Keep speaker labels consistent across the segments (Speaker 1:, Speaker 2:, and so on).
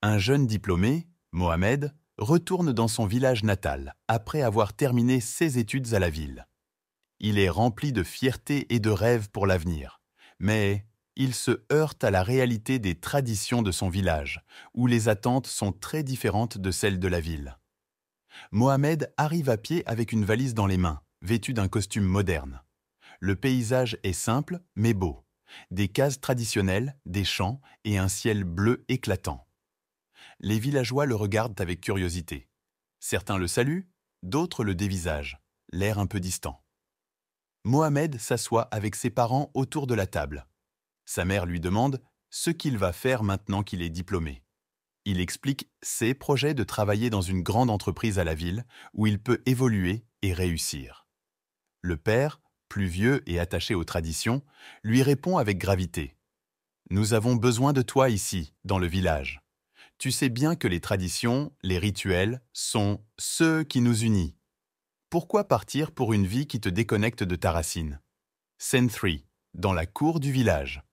Speaker 1: Un jeune diplômé, Mohamed, retourne dans son village natal après avoir terminé ses études à la ville. Il est rempli de fierté et de rêves pour l'avenir, mais il se heurte à la réalité des traditions de son village, où les attentes sont très différentes de celles de la ville. Mohamed arrive à pied avec une valise dans les mains, vêtu d'un costume moderne. Le paysage est simple mais beau. Des cases traditionnelles, des champs et un ciel bleu éclatant. Les villageois le regardent avec curiosité. Certains le saluent, d'autres le dévisagent, l'air un peu distant. Mohamed s'assoit avec ses parents autour de la table. Sa mère lui demande ce qu'il va faire maintenant qu'il est diplômé. Il explique ses projets de travailler dans une grande entreprise à la ville où il peut évoluer et réussir. Le père, plus vieux et attaché aux traditions, lui répond avec gravité. « Nous avons besoin de toi ici, dans le village. Tu sais bien que les traditions, les rituels, sont ceux qui nous unissent. Pourquoi partir pour une vie qui te déconnecte de ta racine ?» Scène 3, dans la cour du village.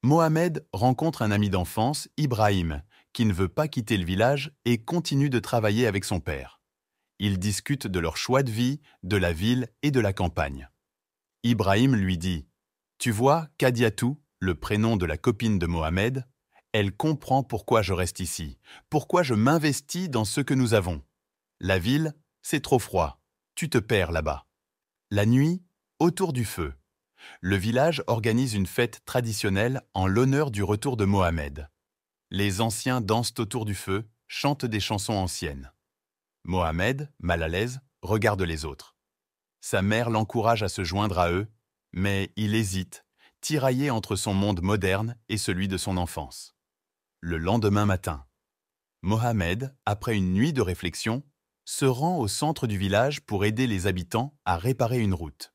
Speaker 1: Mohamed rencontre un ami d'enfance, Ibrahim, qui ne veut pas quitter le village et continue de travailler avec son père. Ils discutent de leur choix de vie, de la ville et de la campagne. Ibrahim lui dit « Tu vois, Kadiatou, le prénom de la copine de Mohamed, elle comprend pourquoi je reste ici, pourquoi je m'investis dans ce que nous avons. La ville, c'est trop froid, tu te perds là-bas. » La nuit, autour du feu. Le village organise une fête traditionnelle en l'honneur du retour de Mohamed. Les anciens dansent autour du feu, chantent des chansons anciennes. Mohamed, mal à l'aise, regarde les autres. Sa mère l'encourage à se joindre à eux, mais il hésite, tiraillé entre son monde moderne et celui de son enfance. Le lendemain matin, Mohamed, après une nuit de réflexion, se rend au centre du village pour aider les habitants à réparer une route.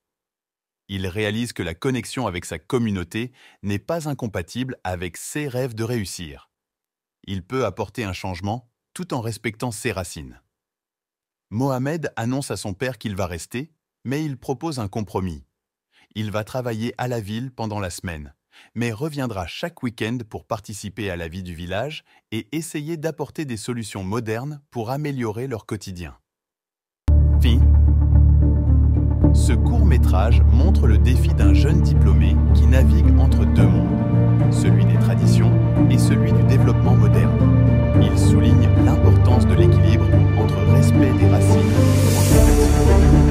Speaker 1: Il réalise que la connexion avec sa communauté n'est pas incompatible avec ses rêves de réussir. Il peut apporter un changement tout en respectant ses racines. Mohamed annonce à son père qu'il va rester, mais il propose un compromis. Il va travailler à la ville pendant la semaine, mais reviendra chaque week-end pour participer à la vie du village et essayer d'apporter des solutions modernes pour améliorer leur quotidien. Fin. Ce court-métrage montre le défi d'un jeune diplômé qui navigue entre deux mondes, celui des traditions et celui du développement moderne. Il souligne l'importance de l'équilibre entre respect des racines et